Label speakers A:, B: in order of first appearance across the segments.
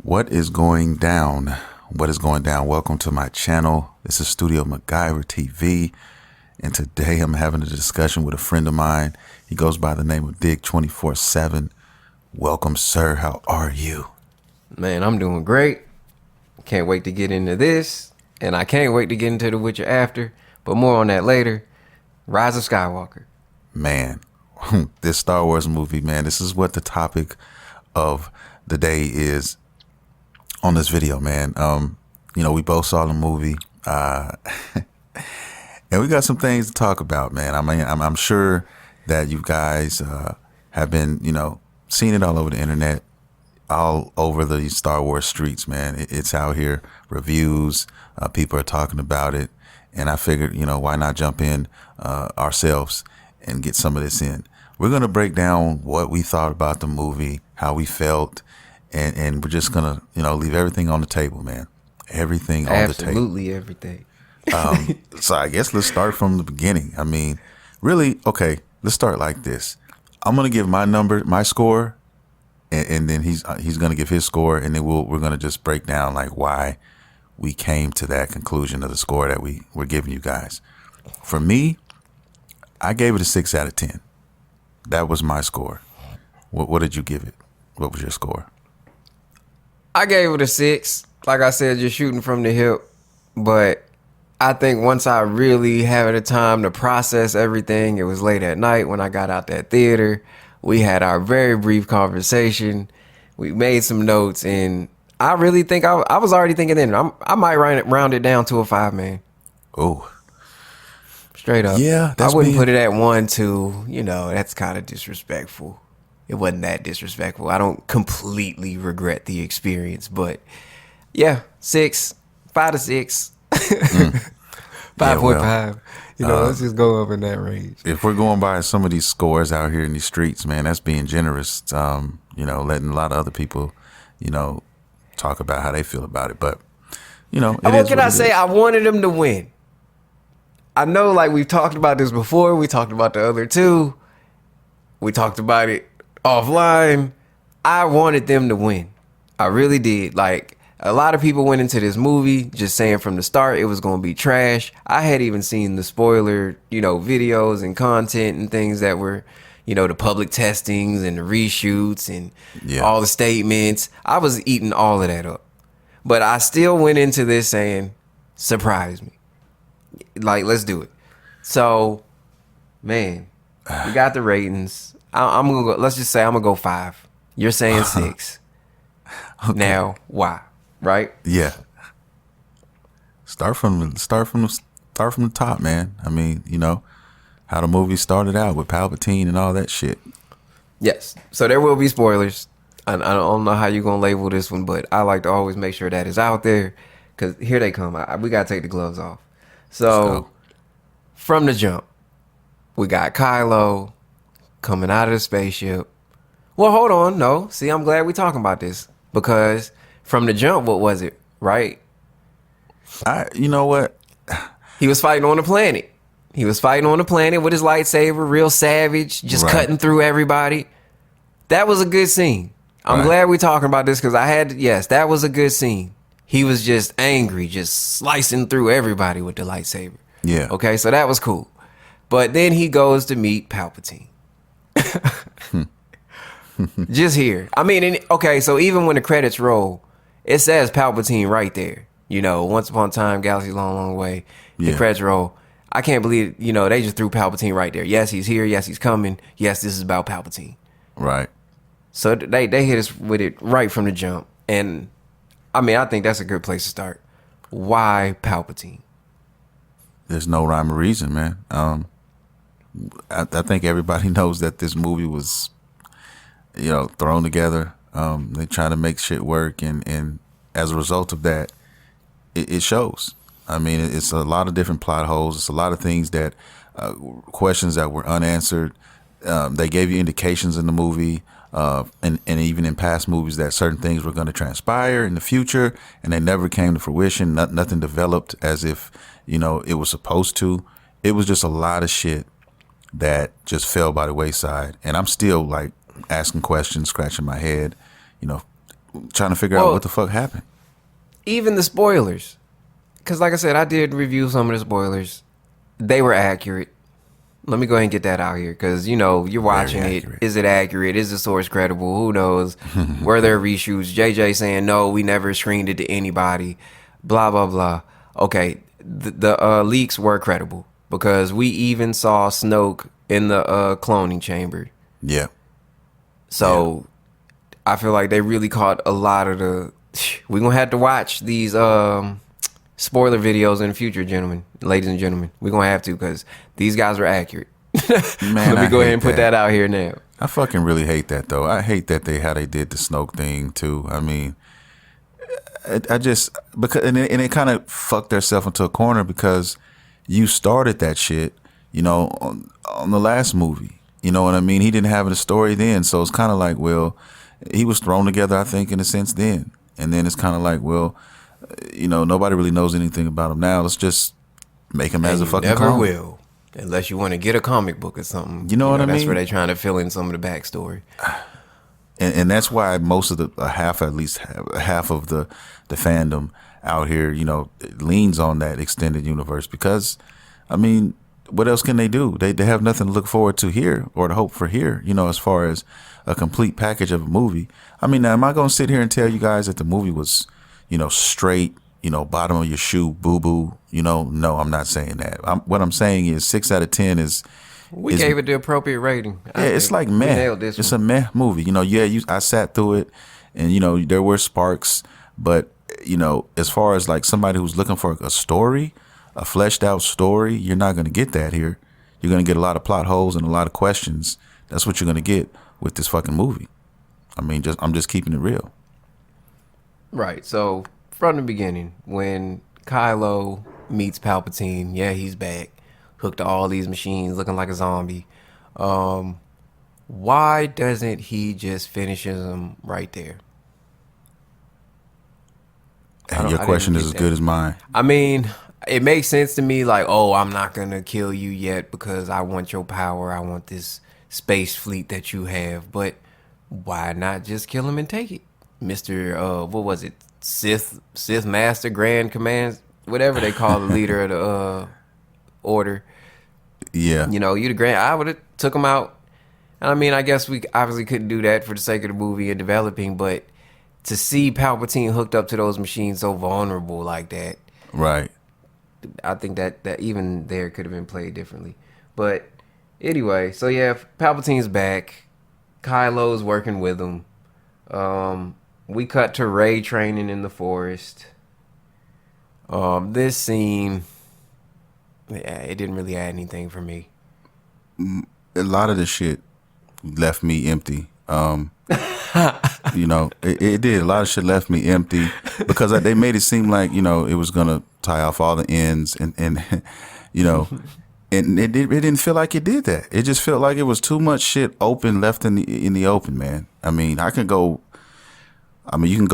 A: What is going down? What is going down? Welcome to my channel. This is Studio MacGyver TV. And today I'm having a discussion with a friend of mine. He goes by the name of Dig 24/7. Welcome, sir. How are you?
B: Man, I'm doing great. Can't wait to get into this. And I can't wait to get into The Witcher after. But more on that later. Rise of Skywalker.
A: Man, this Star Wars movie, man, this is what the topic of the day is on this video, man. We both saw the movie. And we got some things to talk about, man. I mean, I'm sure that you guys have been, seeing it all over the internet, all over the Star Wars streets, man. It's out here. Reviews, people are talking about it. And I figured, why not jump in ourselves and get some of this in. We're going to break down what we thought about the movie, how we felt, and we're just going to, leave everything on the table, man. Everything on the table.
B: Absolutely everything.
A: So I guess let's start from the beginning. I mean, really, okay, let's start like this. I'm going to give my score, and then he's going to give his score, and then we're going to just break down like why we came to that conclusion of the score that we're giving you guys. For me, I gave it a 6 out of 10. That was my score. What did you give it? What was your score?
B: I gave it a 6. Like I said, just shooting from the hip. But I think once I really had the time to process everything, it was late at night when I got out that theater. We had our very brief conversation. We made some notes, and I really think I was already thinking then I might round it down to a 5, man.
A: Oh,
B: straight up.
A: Yeah,
B: I wouldn't put it at 1, 2. That's kind of disrespectful. It wasn't that disrespectful. I don't completely regret the experience, but yeah, 6, 5 to 6, 5.5. Let's just go up in that range.
A: If we're going by some of these scores out here in these streets, man, that's being generous. Letting a lot of other people, talk about how they feel about it. But
B: what can I say? I wanted them to win. I know, like, we've talked about this before. We talked about the other two. We talked about it offline. I wanted them to win. I really did. Like, a lot of people went into this movie just saying from the start it was going to be trash. I had even seen the spoiler, videos and content and things that were, the public testings and the reshoots and all the statements. I was eating all of that up. But I still went into this saying, surprise me. Like, let's do it. So, man, we got the ratings. I'm gonna go. Let's just say I'm gonna go 5. You're saying 6. Okay. Now, why? Right?
A: Yeah. Start from the top, man. I mean, how the movie started out with Palpatine and all that shit.
B: Yes. So there will be spoilers. I don't know how you're gonna label this one, but I like to always make sure that is out there, because here they come. We gotta take the gloves off. So, from the jump, we got Kylo coming out of the spaceship. Well, hold on. No. See, I'm glad we're talking about this, because from the jump, what was it, right?
A: You know what?
B: He was fighting on the planet. He was fighting on the planet with his lightsaber, real savage, just cutting through everybody. That was a good scene. I'm glad we're talking about this, because that was a good scene. He was just angry, just slicing through everybody with the lightsaber.
A: Yeah.
B: Okay, so that was cool. But then he goes to meet Palpatine. Just here. I mean, so even when the credits roll, it says Palpatine right there. Once upon a time, galaxy long, long way. The credits roll. I can't believe, they just threw Palpatine right there. Yes, he's here. Yes, he's coming. Yes, this is about Palpatine.
A: Right.
B: So they hit us with it right from the jump. And I mean, I think that's a good place to start. Why Palpatine?
A: There's no rhyme or reason, man. I think everybody knows that this movie was, thrown together. They try to make shit work, and as a result of that, it shows. I mean, it's a lot of different plot holes. It's a lot of things that, questions that were unanswered. They gave you indications in the movie, and even in past movies, that certain things were going to transpire in the future, and they never came to fruition. Nothing developed as if, it was supposed to. It was just a lot of shit that just fell by the wayside. And I'm still like asking questions, scratching my head, trying to figure out what the fuck happened.
B: Even the spoilers, because like I said, I did review some of the spoilers. They were accurate. Let me go ahead and get that out here, because you're watching it. Is it accurate? Is the source credible? Who knows? Were there reshoots? JJ saying no, we never screened it to anybody. Blah blah blah. Okay, the leaks were credible because we even saw Snoke in the cloning chamber.
A: Yeah.
B: So I feel like they really caught a lot of the. We're gonna have to watch these spoiler videos in the future, ladies and gentlemen. We're gonna have to, because these guys are accurate.
A: Man,
B: let me go ahead and put that out here now.
A: I fucking really hate that, though. I hate that how they did the Snoke thing too. I mean, I just because and it kind of fucked themselves into a corner, because you started that shit, on the last movie. You know what I mean? He didn't have a story then, so it's kind of like, well, he was thrown together, I think, in a sense then, and then it's kind of like, well, nobody really knows anything about him now. Let's just make him as a fucking
B: never
A: clone.
B: Will, unless you want to get a comic book or something.
A: You know what I mean?
B: That's where they're trying to fill in some of the backstory.
A: And that's why most of half of the fandom out here, leans on that extended universe, because, I mean, what else can they do? They have nothing to look forward to here or to hope for here, as far as a complete package of a movie. I mean, now, am I going to sit here and tell you guys that the movie was, straight, bottom of your shoe, boo-boo? No, I'm not saying that. What I'm saying is 6 out of 10 is...
B: We gave it the appropriate rating.
A: Yeah, it's like meh. It's a meh movie. I sat through it, and there were sparks, but as far as like somebody who's looking for a story, a fleshed out story, you're not going to get that here. You're going to get a lot of plot holes and a lot of questions. That's what you're going to get with this fucking movie. I mean, I'm just keeping it real.
B: Right. So from the beginning, when Kylo meets Palpatine, he's back, hooked to all these machines, looking like a zombie. Why doesn't he just finishes them right there?
A: And your question is as good as mine.
B: I mean, it makes sense to me, like, oh, I'm not going to kill you yet because I want your power. I want this space fleet that you have. But why not just kill him and take it? Mr. What was it? Sith Master Grand Command, whatever they call the leader of the order.
A: Yeah.
B: You the Grand. I would have took him out. And I mean, I guess we obviously couldn't do that for the sake of the movie and developing, but to see Palpatine hooked up to those machines so vulnerable like that.
A: Right.
B: I think that even there could have been played differently. But anyway, so Palpatine's back. Kylo's working with him. We cut to Rey training in the forest. This scene, it didn't really add anything for me.
A: A lot of the shit left me empty. It did. A lot of shit left me empty because they made it seem like, it was going to tie off all the ends and and it didn't feel like it did that. It just felt like it was too much shit left in the open, man. I mean, you can go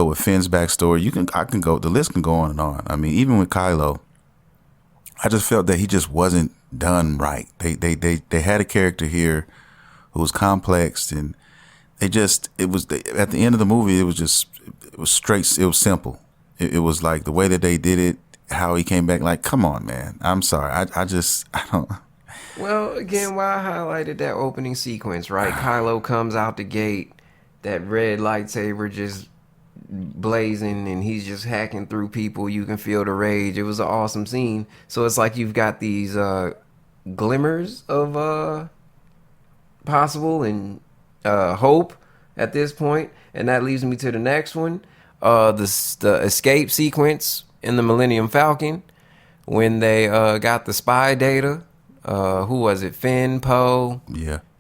A: with Finn's backstory. The list can go on and on. I mean, even with Kylo, I just felt that he just wasn't done right. They had a character here who was complex, and at the end of the movie, it was straight. It was simple. It was like the way that they did it, how he came back. Like, come on, man. I'm sorry. I don't.
B: Well, again, why I highlighted that opening sequence, right? Kylo comes out the gate, that red lightsaber just blazing, and he's just hacking through people. You can feel the rage. It was an awesome scene. So it's like you've got these glimmers of possible and hope at this point, and that leads me to the next one. The escape sequence in the Millennium Falcon when they got the spy data. Who was it? Finn, Poe,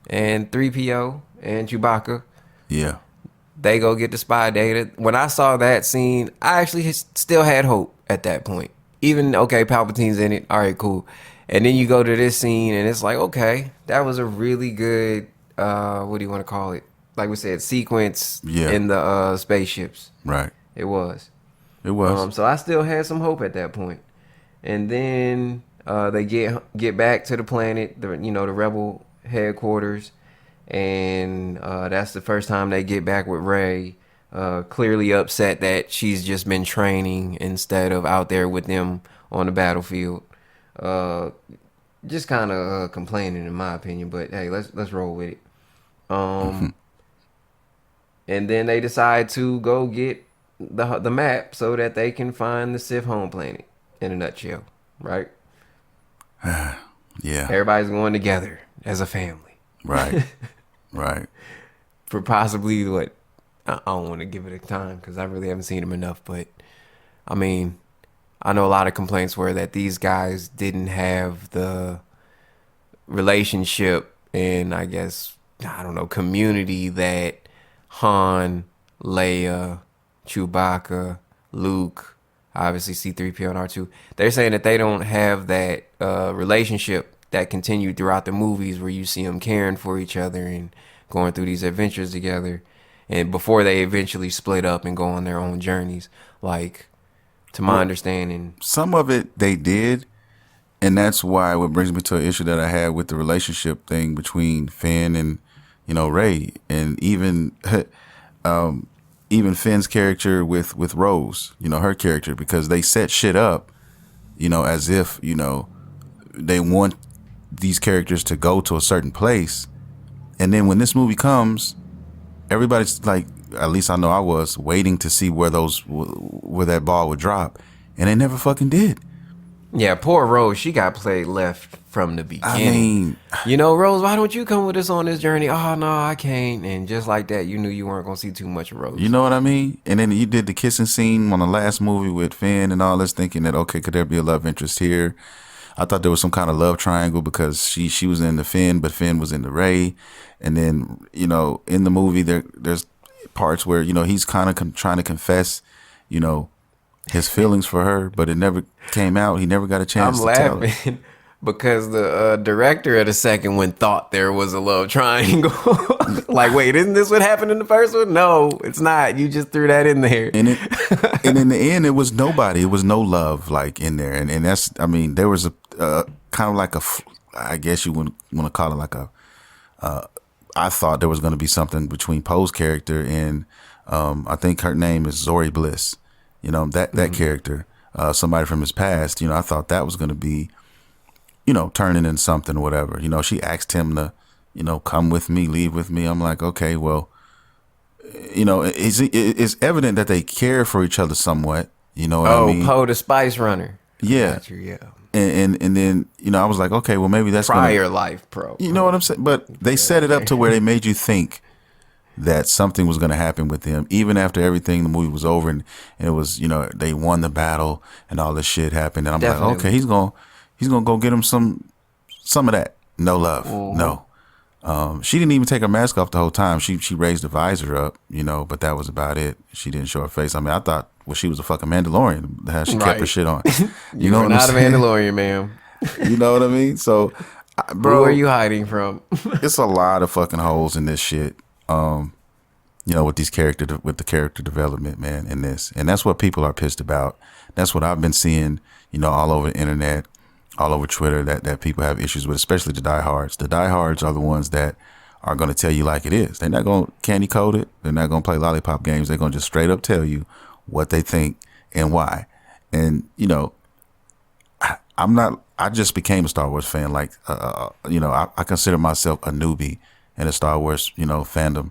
B: and 3PO and Chewbacca.
A: Yeah.
B: They go get the spy data. When I saw that scene, I actually still had hope at that point. Even, okay, Palpatine's in it. All right, cool. And then you go to this scene, and it's like, okay, that was a really good, what do you want to call it? Like we said, sequence in the spaceships.
A: Right.
B: It was.
A: So
B: I still had some hope at that point. And then they get back to the planet, the rebel headquarters, and that's the first time they get back with Rey. clearly upset that she's just been training instead of out there with them on the battlefield. Just kind of complaining, in my opinion. But hey, let's roll with it. And then they decide to go get the map so that they can find the Sith home planet. In a nutshell, right?
A: Yeah.
B: Everybody's going together as a family.
A: Right. Right.
B: For possibly what? I don't want to give it a time because I really haven't seen them enough. But I mean, I know a lot of complaints were that these guys didn't have the relationship and I guess, I don't know, community that Han, Leia, Chewbacca, Luke, obviously C-3PO and R2. They're saying that they don't have that relationship that continued throughout the movies where you see them caring for each other and going through these adventures together. And before they eventually split up and go on their own journeys, like, to my understanding.
A: Some of it they did, and that's why what brings me to an issue that I had with the relationship thing between Finn and, Rey, and even even Finn's character with Rose, her character, because they set shit up, as if, they want these characters to go to a certain place. And then when this movie comes, everybody's like, at least I know I was waiting to see where that ball would drop, and they never fucking did.
B: Yeah, poor Rose. She got played left from the beginning. I mean, Rose, why don't you come with us on this journey? Oh no, I can't. And just like that, you knew you weren't gonna see too much of Rose.
A: You know what I mean? And then you did the kissing scene on the last movie with Finn and all this, thinking that, okay, could there be a love interest here? I thought there was some kind of love triangle because she was in the Finn, but Finn was in the Rey. And then, in the movie, there's parts where, he's kind of trying to confess, his feelings for her, but it never came out. He never got a chance to tell her.
B: I'm laughing because the director of the second one thought there was a love triangle. Like, wait, isn't this what happened in the first one? No, it's not. You just threw that in there.
A: And in the end, it was nobody. It was no love like in there. And that's, I mean, there was a kind of like I guess you wouldn't want to call it like I thought there was going to be something between Poe's character and I think her name is Zori Bliss. That character, somebody from his past, I thought that was going to be, turning into something or whatever. She asked him to, come with me, leave with me. I'm like, okay, well, it's evident that they care for each other somewhat. You know what I mean?
B: Poe the Spice Runner.
A: Yeah.
B: Yeah.
A: And then, I was like, okay, well, maybe that's
B: prior life, bro.
A: You know what I'm saying? But they set it up to where they made you think that something was going to happen with them, even after everything, the movie was over and it was, they won the battle and all this shit happened. And I'm like, okay, he's going to go get him some of that. No love. Mm-hmm. No. She didn't even take her mask off the whole time. She raised the visor up, but that was about it. She didn't show her face. I mean, I thought, well, she was a fucking Mandalorian. How she kept her shit on.
B: You know what I'm saying? Not a Mandalorian, ma'am.
A: You know what I mean? So,
B: bro, where are you hiding from?
A: It's a lot of fucking holes in this shit. With the character development, man, in this. And that's what people are pissed about. That's what I've been seeing, all over the internet, all over Twitter, that people have issues with, especially the diehards. The diehards are the ones that are going to tell you like it is. They're not going to candy coat it. They're not going to play lollipop games. They're going to just straight up tell you what they think and why. And, I just became a Star Wars fan. Like, I consider myself a newbie in the Star Wars, fandom.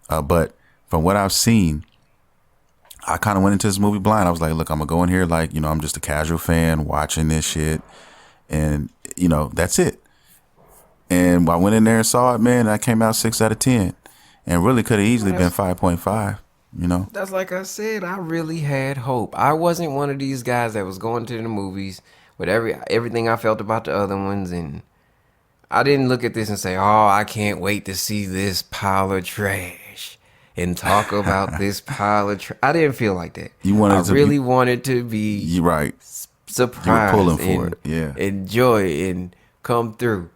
A: But from what I've seen, I kind of went into this movie blind. I was like, look, I'm going to go in here like, I'm just a casual fan watching this shit. And, that's it. And I went in there and saw it, man, and I came out 6 out of 10. And really could have easily been 5.5,
B: That's like I said, I really had hope. I wasn't one of these guys that was going to the movies with everything I felt about the other ones, and I didn't look at this and say, oh, I can't wait to see this pile of trash and talk about this pile of trash. I didn't feel like that. I wanted to be
A: you're right.
B: Surprised.
A: You were pulling for it. Yeah.
B: Enjoy and come through.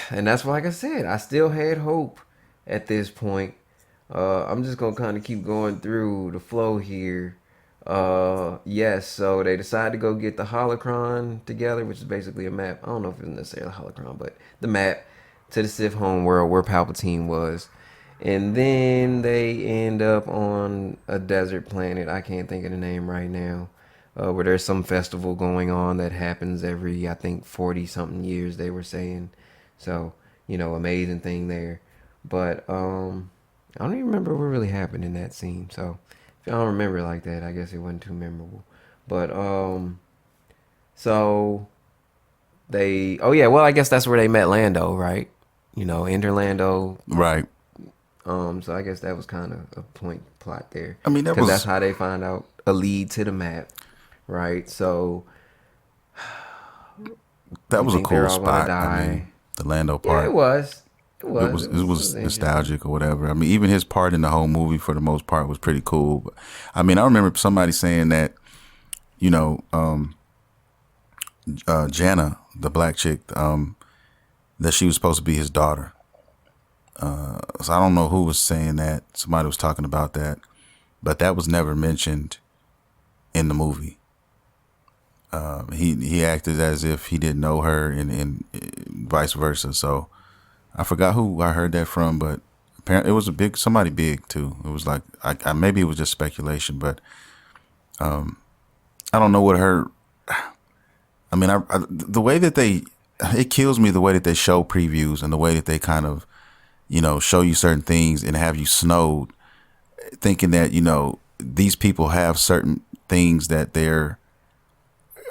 B: And that's why, like I said, I still had hope at this point. I'm just going to kind of keep going through the flow here. Yes, so they decide to go get the holocron together, which is basically a map. I don't know if it's necessarily a holocron, but the map to the Sith home world where Palpatine was. And then they end up on a desert planet. I can't think of the name right now. Where there's some festival going on that happens every, I think, 40 something years, they were saying. So, amazing thing there. But I don't even remember what really happened in that scene. So, if y'all don't remember it like that, I guess it wasn't too memorable. But, so oh yeah, well, I guess that's where they met Lando, right? Enter Lando.
A: Right.
B: So I guess that was kind of a point plot there.
A: I mean,
B: because that's how they find out a lead to the map, right? So
A: that was a cool spot. I mean, the Lando part.
B: Yeah, it was. It
A: was nostalgic or whatever. I mean, even his part in the whole movie, for the most part, was pretty cool. But, I mean, I remember somebody saying that, Jana, the black chick, that she was supposed to be his daughter. So I don't know who was saying that. Somebody was talking about that, but that was never mentioned in the movie. He acted as if he didn't know her, and vice versa. So I forgot who I heard that from, but apparently it was somebody big too. It was like I maybe it was just speculation, but I don't know what her. I mean, the way that it kills me the way that they show previews and the way that they kind of, show you certain things and have you snowed, thinking that, these people have certain things that they're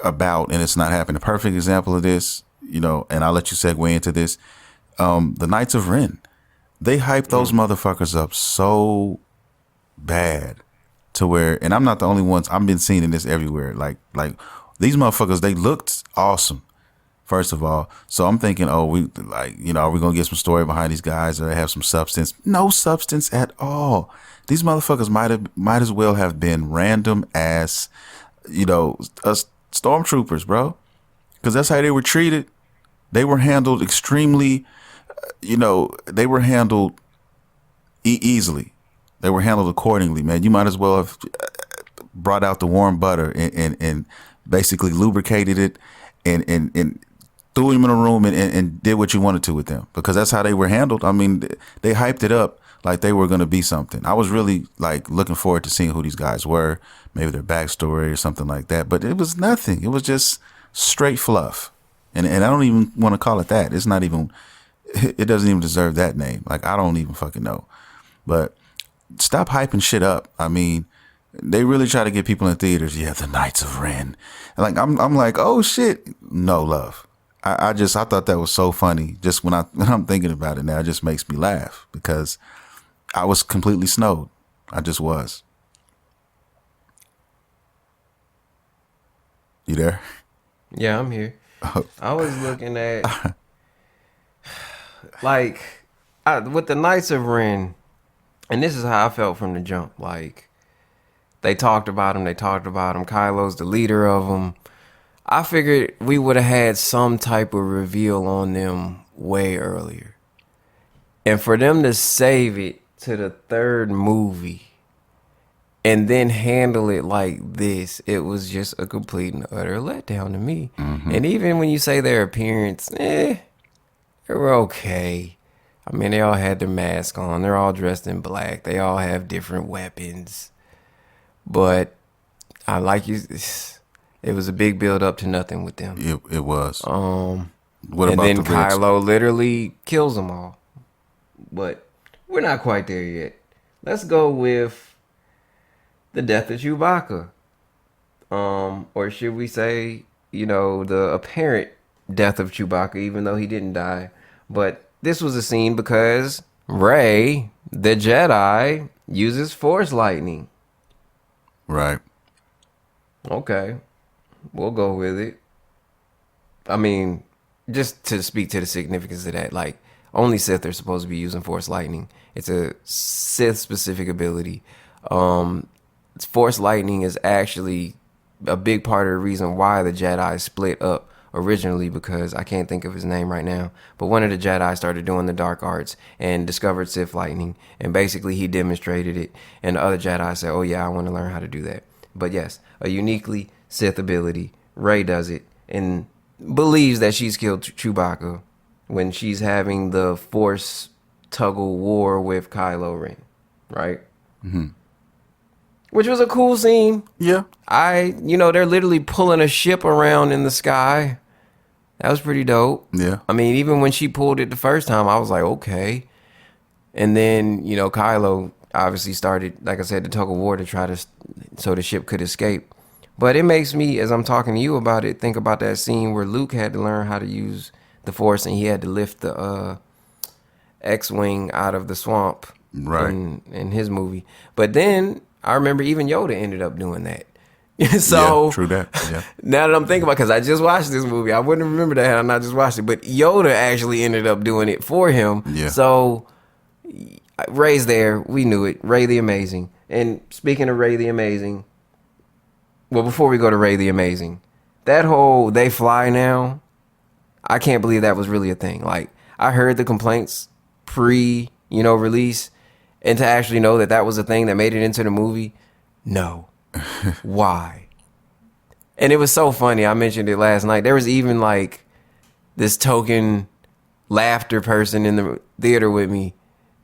A: about and it's not happening. A perfect example of this, and I'll let you segue into this. The Knights of Ren, they hyped those motherfuckers up so bad to where, and I'm not the only ones, I've been seeing this everywhere. Like these motherfuckers, they looked awesome. First of all, so I'm thinking, are we gonna get some story behind these guys, or they have some substance? No substance at all. These motherfuckers might as well have been random ass, stormtroopers, bro, because that's how they were treated. They were handled extremely, they were handled easily. They were handled accordingly, man. You might as well have brought out the warm butter and basically lubricated it and threw him in a room and did what you wanted to with them, because that's how they were handled. I mean, they hyped it up like they were going to be something. I was really looking forward to seeing who these guys were, maybe their backstory or something like that. But it was nothing. It was just straight fluff. And I don't even want to call it that. It's not even, it doesn't even deserve that name. I don't even fucking know. But stop hyping shit up. I mean, they really try to get people in theaters. Yeah, the Knights of Ren. I'm like, oh shit. No love. I thought that was so funny. Just when I'm thinking about it now, it just makes me laugh because I was completely snowed. I just was. You there?
B: Yeah, I'm here. I was looking at with the Knights of Ren, and this is how I felt from the jump. They talked about him. Kylo's the leader of them. I figured we would have had some type of reveal on them way earlier. And for them to save it to the third movie and then handle it like this, it was just a complete and utter letdown to me. Mm-hmm. And even when you say their appearance, they were okay. I mean, they all had their mask on. They're all dressed in black. They all have different weapons. But it was a big build up to nothing with them.
A: It was.
B: What about then Kylo literally kills them all. But we're not quite there yet. Let's go with the death of Chewbacca. Or should we say, the apparent death of Chewbacca, even though he didn't die. But this was a scene because Rey, the Jedi, uses Force lightning.
A: Right.
B: Okay. We'll go with it. I mean, just to speak to the significance of that, only Sith are supposed to be using Force lightning. It's a Sith specific ability. Force lightning is actually a big part of the reason why the Jedi split up originally, because I can't think of his name right now, but one of the Jedi started doing the dark arts and discovered Sith lightning, and basically he demonstrated it, and the other Jedi said, oh yeah, I want to learn how to do that. But yes, a uniquely Sith ability. Rey does it and believes that she's killed Chewbacca when she's having the Force tug of war with Kylo Ren, right? Mm-hmm. Which was a cool scene.
A: Yeah.
B: They're literally pulling a ship around in the sky. That was pretty dope.
A: Yeah.
B: I mean, even when she pulled it the first time, I was like, okay. And then, Kylo obviously started, like I said, the tug of war to try to, so the ship could escape. But it makes me, as I'm talking to you about it, think about that scene where Luke had to learn how to use the Force and he had to lift the X-Wing out of the swamp in his movie. But then I remember even Yoda ended up doing that. So
A: yeah, true that. Yeah.
B: Now that I'm thinking about it, because I just watched this movie, I wouldn't remember that had I not just watched it. But Yoda actually ended up doing it for him.
A: Yeah.
B: So Rey's there. We knew it. Rey the Amazing. And speaking of Rey the Amazing, well, before we go to Rey the Amazing, that whole they fly now, I can't believe that was really a thing. Like, I heard the complaints release, and to actually know that was a thing that made it into the movie, no. Why? And it was so funny. I mentioned it last night. There was even like this token laughter person in the theater with me,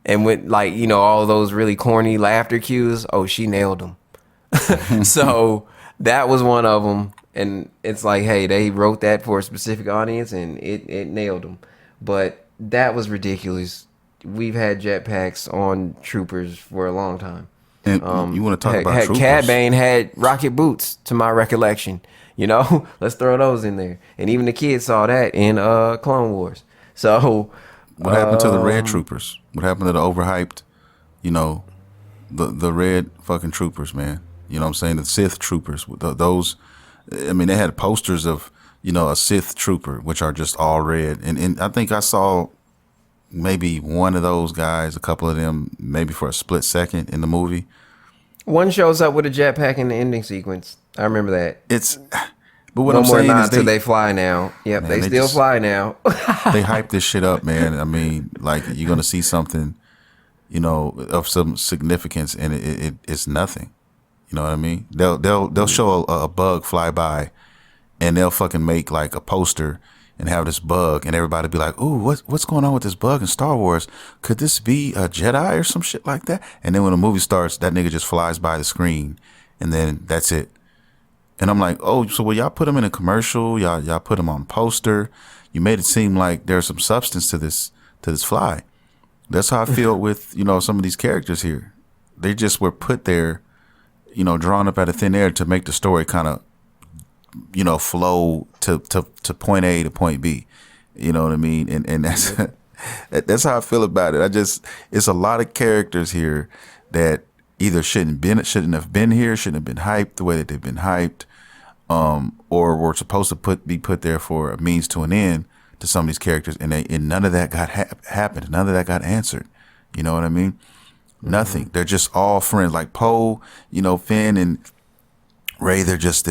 B: and with all those really corny laughter cues. Oh, she nailed them. So that was one of them. And it's like, hey, they wrote that for a specific audience, and it nailed them. But that was ridiculous. We've had jetpacks on troopers for a long time.
A: And you want to talk about troopers?
B: Cad Bane had rocket boots, to my recollection. Let's throw those in there. And even the kids saw that in Clone Wars. So
A: what happened to the red troopers? What happened to the overhyped, the red fucking troopers, man? You know what I'm saying? The Sith troopers. Those, I mean, they had posters of, a Sith trooper, which are just all red. And I think I saw maybe one of those guys, a couple of them, maybe for a split second in the movie.
B: One shows up with a jetpack in the ending sequence. I remember that.
A: But what I'm saying is
B: they fly now. Yep, man, they still fly now.
A: They hype this shit up, man. I mean, like, you're gonna see something, of some significance, and it's nothing. You know what I mean? They'll show a bug fly by, and they'll fucking make like a poster and have this bug, and everybody be like, "Ooh, what's going on with this bug in Star Wars? Could this be a Jedi or some shit like that?" And then when the movie starts, that nigga just flies by the screen, and then that's it. And I'm like, "Oh, so y'all put him in a commercial? Y'all put him on a poster? You made it seem like there's some substance to this fly." That's how I feel with some of these characters here. They just were put there, drawn up out of thin air to make the story kind of flow to point A to point B. You know what I mean? And that's that's how I feel about it. It's a lot of characters here that either shouldn't have been here, shouldn't have been hyped the way that they've been hyped, or were supposed to be put there for a means to an end to some of these characters, and none of that got happened. None of that got answered. You know what I mean? Mm-hmm. Nothing. They're just all friends. Like Poe, Finn and Rey, they're just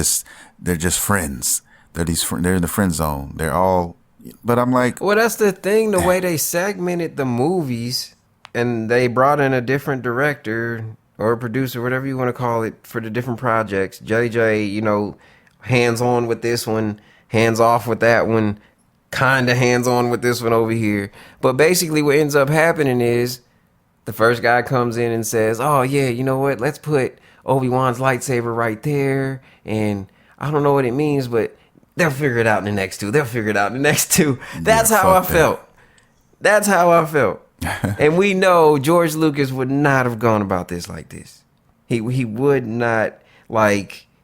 A: friends. They're in the friend zone. They're all, but I'm like,
B: well, that's the thing. The way they segmented the movies, and they brought in a different director or a producer, whatever you want to call it, for the different projects. JJ, hands on with this one, hands off with that one, kind of hands on with this one over here. But basically, what ends up happening is the first guy comes in and says, "Oh yeah, you know what? Let's put Obi-Wan's lightsaber right there, and I don't know what it means, but they'll figure it out in the next two. That's how I felt. That's how I felt. And we know George Lucas would not have gone about this like this. He would not,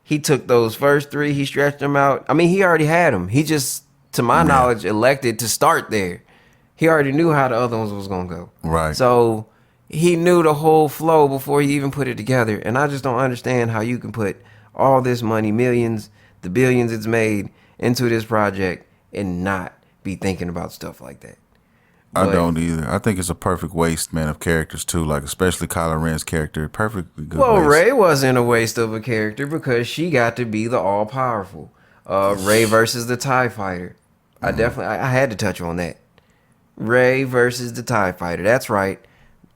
B: he took those first three, he stretched them out. I mean, he already had them. He just, to my knowledge, elected to start there. He already knew how the other ones was going to go.
A: Right.
B: So he knew the whole flow before he even put it together. And I just don't understand how you can put all this money, millions, the billions it's made into this project and not be thinking about stuff like that.
A: I don't either. I think it's a perfect waste, man, of characters too. Like, especially Kylo Ren's character, perfectly good.
B: Well,
A: waste.
B: Rey wasn't a waste of a character because she got to be the all powerful. Rey versus the TIE Fighter. I had to touch on that. Rey versus the TIE Fighter. That's right.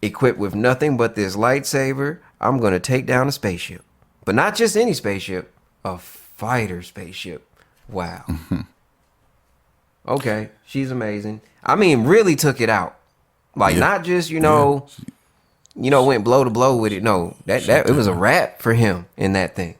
B: Equipped with nothing but this lightsaber, I'm gonna take down a spaceship, but not just any spaceship, a fighter spaceship. Wow. Okay, she's amazing. I mean, really took it out. Like not just went blow to blow with it. No, that it was a wrap for him in that thing.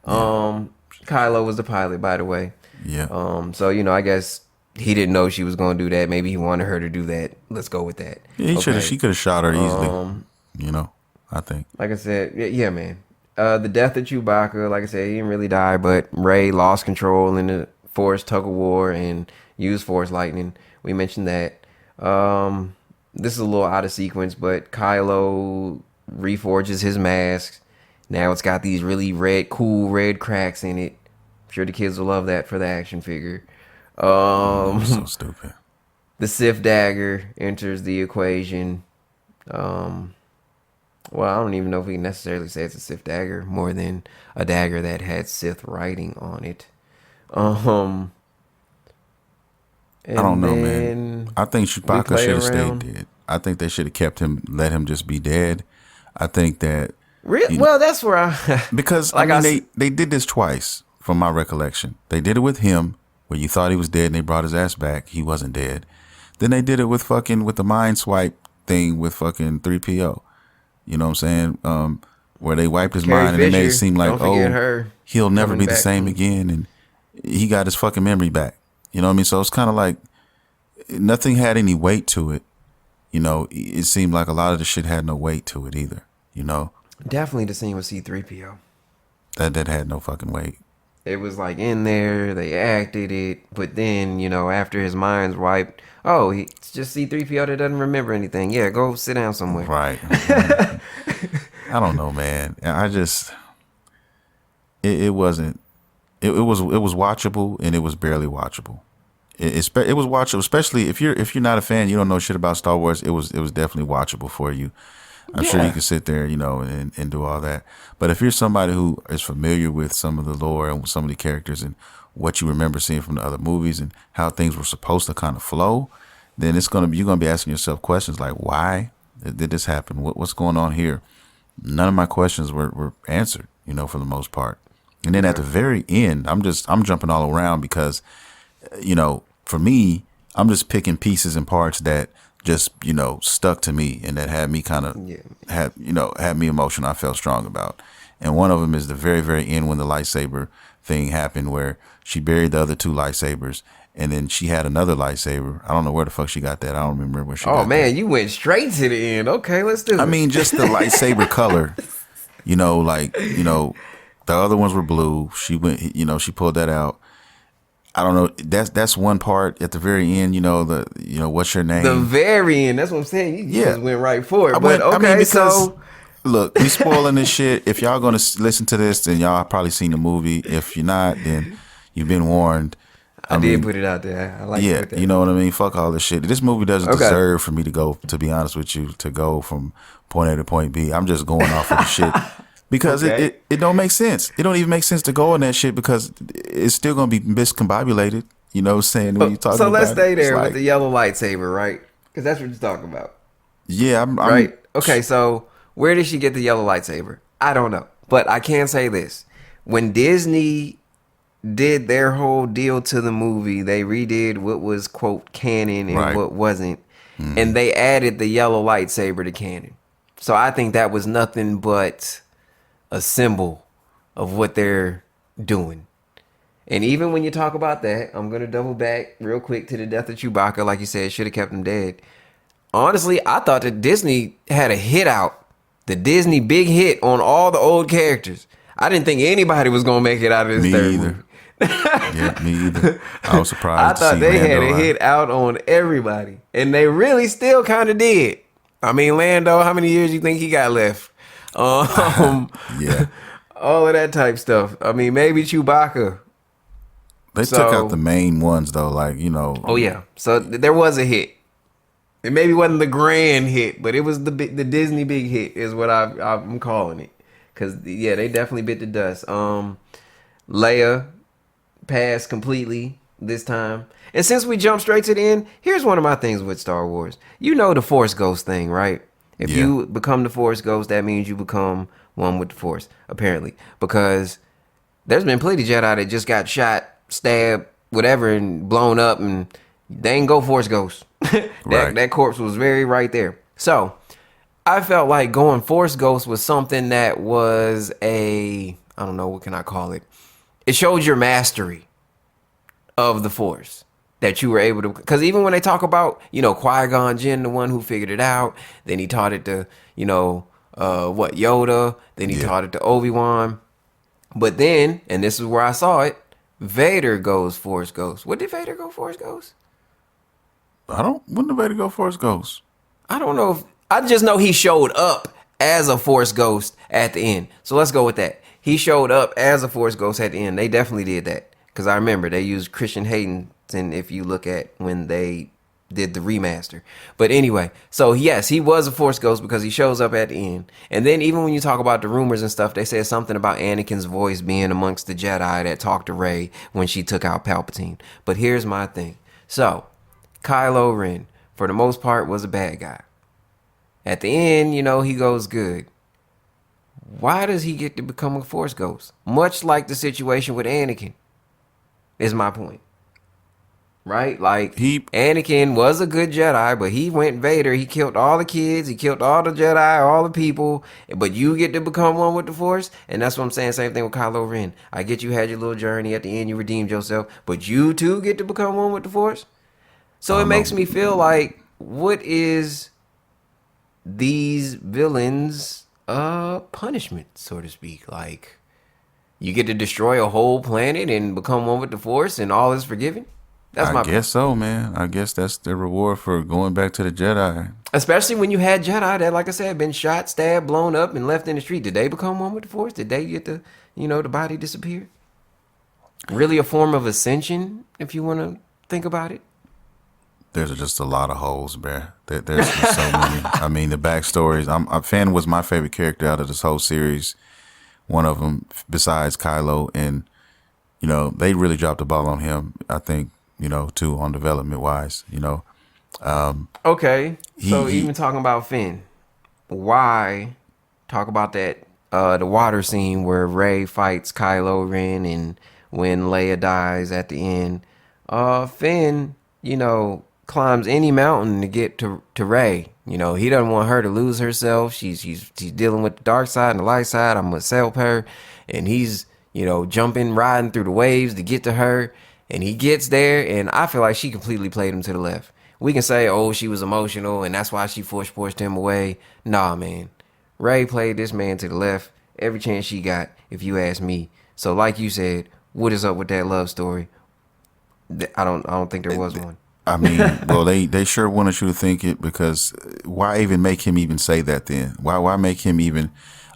B: Kylo was the pilot, by the way.
A: Yeah.
B: So I guess he didn't know she was going to do that. Maybe he wanted her to do that. Let's go with that.
A: Yeah, she could have shot her easily. I think.
B: Like I said, yeah, man. The death of Chewbacca, like I said, he didn't really die, but Rey lost control in the Force tug of war and used Force lightning. We mentioned that. This is a little out of sequence, but Kylo reforges his mask. Now it's got these really cool red cracks in it. I'm sure the kids will love that for the action figure.
A: So stupid.
B: The Sith dagger enters the equation. Well, I don't even know if we can necessarily say it's a Sith dagger more than a dagger that had Sith writing on it. I
A: don't know, man. I think Chewbacca should have stayed dead. I think they should have kept him, let him just be dead. I think that...
B: Really? Well, that's where I...
A: Because, they did this twice, from my recollection. They did it with him, where you thought he was dead, and they brought his ass back. He wasn't dead. Then they did it with the mind swipe thing with fucking 3PO. You know what I'm saying? Where they wiped his mind and it made it seem like, he'll never be the same again. And he got his fucking memory back. You know what I mean? So it's kind of like nothing had any weight to it. It seemed like a lot of the shit had no weight to it either.
B: Definitely the scene with C-3PO.
A: That had no fucking weight.
B: It was like in there, they acted it, but then, after his mind's wiped, it's just C-3PO that doesn't remember anything. Yeah, go sit down somewhere.
A: Right. I don't know, man. I just, it was watchable, and it was barely watchable. It was watchable, especially if you're not a fan, you don't know shit about Star Wars. It was definitely watchable for you. I'm sure you can sit there, and do all that. But if you're somebody who is familiar with some of the lore and with some of the characters and what you remember seeing from the other movies and how things were supposed to kind of flow, then you're gonna be asking yourself questions like, why did this happen? What's going on here? None of my questions were answered, for the most part. And then at the very end, I'm jumping all around because, for me, I'm just picking pieces and parts that just, stuck to me and that had me kind of had me emotional. I felt strong about. And one of them is the very, very end when the lightsaber thing happened, where she buried the other two lightsabers, and then she had another lightsaber. I don't know where the fuck she got that. I don't remember where she got that. Oh man,
B: you went straight to the end. Okay, let's do it.
A: I mean, just the lightsaber color. The other ones were blue. She went, she pulled that out. I don't know. That's one part at the very end. What's your name?
B: The very end. That's what I'm saying. You just went right for it.
A: Look, we spoiling this shit. If y'all gonna listen to this, then y'all probably seen the movie. If you're not, then you've been warned.
B: I did put it out there. I like to put that.
A: You know what I mean? Fuck all this shit. This movie doesn't deserve for me to go. To be honest with you, to go from point A to point B. I'm just going off of the shit. Because it don't make sense. It don't even make sense to go on that shit because it's still going to be miscombobulated. You know what I'm saying? When you talk
B: so let's stay there with the yellow lightsaber, right? Because that's what you're talking about.
A: Yeah.
B: Right? Okay, so where did she get the yellow lightsaber? I don't know. But I can say this. When Disney did their whole deal to the movie, they redid what was, quote, canon and what wasn't. Mm. And they added the yellow lightsaber to canon. So I think that was nothing but a symbol of what they're doing. And even when you talk about that, I'm going to double back real quick to the death of Chewbacca. Like you said, should have kept him dead. Honestly, I thought that Disney had a hit out. The Disney big hit on all the old characters. I didn't think anybody was going to make it out of this third movie.
A: Yeah, me either. I was surprised.
B: I thought they had a hit out on everybody. And they really still kind of did. I mean, Lando, how many years you think he got left?
A: Yeah.
B: All of that type stuff. I mean, maybe Chewbacca.
A: They took out the main ones, though,
B: Oh, yeah. So there was a hit. It maybe wasn't the grand hit, but it was the Disney big hit is what I'm calling it. Because, yeah, they definitely bit the dust. Leia passed completely this time. And since we jump straight to the end, here's one of my things with Star Wars. You know the Force Ghost thing, right? If you become the Force Ghost, that means you become one with the Force, apparently. Because there's been plenty of Jedi that just got shot, stabbed, whatever, and blown up, and they ain't go Force Ghosts.
A: Right.
B: That corpse was very right there. So I felt like going Force Ghost was something that was I don't know, what can I call it? It showed your mastery of the Force. That you were able to, because even when they talk about, Qui-Gon Jinn, the one who figured it out, then he taught it to, Yoda, then he taught it to Obi-Wan. But then, and this is where I saw it, Vader goes Force Ghost. What did Vader go Force Ghost?
A: When did Vader go Force Ghost?
B: I don't know I just know he showed up as a Force Ghost at the end. So let's go with that. He showed up as a Force Ghost at the end. They definitely did that. Because I remember they used Christian Hayden, and if you look at when they did the remaster. But anyway, so yes, he was a Force Ghost because he shows up at the end. And then even when you talk about the rumors and stuff, they said something about Anakin's voice being amongst the Jedi that talked to Rey when she took out Palpatine. But here's my thing. So, Kylo Ren, for the most part, was a bad guy. At the end, he goes good. Why does he get to become a Force Ghost? Much like the situation with Anakin, is my point. Right? Like, Anakin was a good Jedi, but he went Vader. He killed all the kids. He killed all the Jedi, all the people. But you get to become one with the Force. And that's what I'm saying. Same thing with Kylo Ren. I get you had your little journey. At the end, you redeemed yourself. But you, too, get to become one with the Force. So it makes me feel like, what is these villains' punishment, so to speak? Like, you get to destroy a whole planet and become one with the Force and all is forgiven?
A: I guess so, man. I guess that's the reward for going back to the Jedi.
B: Especially when you had Jedi that, like I said, been shot, stabbed, blown up, and left in the street. Did they become one with the Force? Did they get the body disappear? Really a form of ascension, if you want to think about it?
A: There's just a lot of holes, bruh. There's just so many. I mean, the backstories. Finn was my favorite character out of this whole series. One of them, besides Kylo, and they really dropped the ball on him. I think too, on development wise.
B: Okay, so even talking about Finn, why talk about that? The water scene where Rey fights Kylo Ren, and when Leia dies at the end, Finn, climbs any mountain to get to Rey. He doesn't want her to lose herself. She's dealing with the dark side and the light side. I'm gonna help her, and he's jumping, riding through the waves to get to her, and he gets there, and I feel like she completely played him to the left. We can say, oh, she was emotional, and that's why she pushed him away. Nah, man, Rey played this man to the left every chance she got, if you ask me. So, like you said, what is up with that love story? I don't think there was one.
A: I mean, well, they sure wanted you to think it, because why even make him even say that then? Why make him even,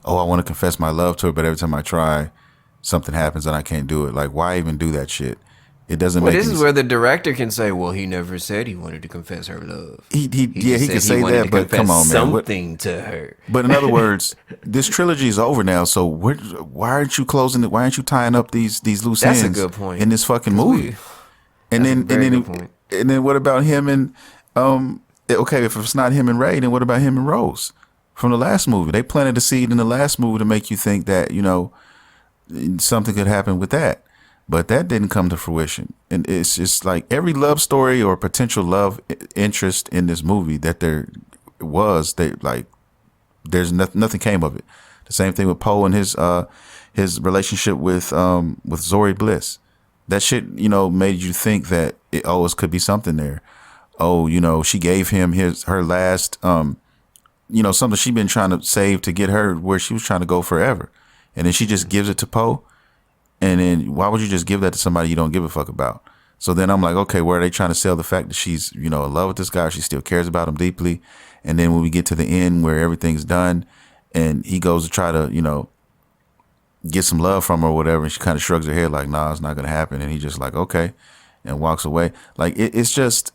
A: I want to confess my love to her, but every time I try, something happens and I can't do it. Like, why even do that shit? It doesn't make
B: this is where the director can say, well, he never said he wanted to confess her love.
A: He can say that, but come on, man.
B: Something to her.
A: But in other words, this trilogy is over now, so why aren't you closing it? Why aren't you tying up these loose ends?
B: That's a good point.
A: In this fucking movie. And then what about him and okay, if it's not him and Rey, then what about him and Rose from the last movie? They planted a seed in the last movie to make you think that something could happen with that, but that didn't come to fruition. And it's just like every love story or potential love interest in this movie that there was, there's nothing came of it. The same thing with Poe and his relationship with Zori Bliss. That shit, made you think that it could be something there. Oh, she gave him her last, something she'd been trying to save to get her where she was trying to go forever. And then she just gives it to Poe. And then why would you just give that to somebody you don't give a fuck about? So then I'm like, okay, where are they trying to sell the fact that she's, in love with this guy, or she still cares about him deeply? And then when we get to the end where everything's done and he goes to try to, get some love from her or whatever, and she kind of shrugs her head like, nah, it's not going to happen. And he just like, okay, and walks away. Like, it's just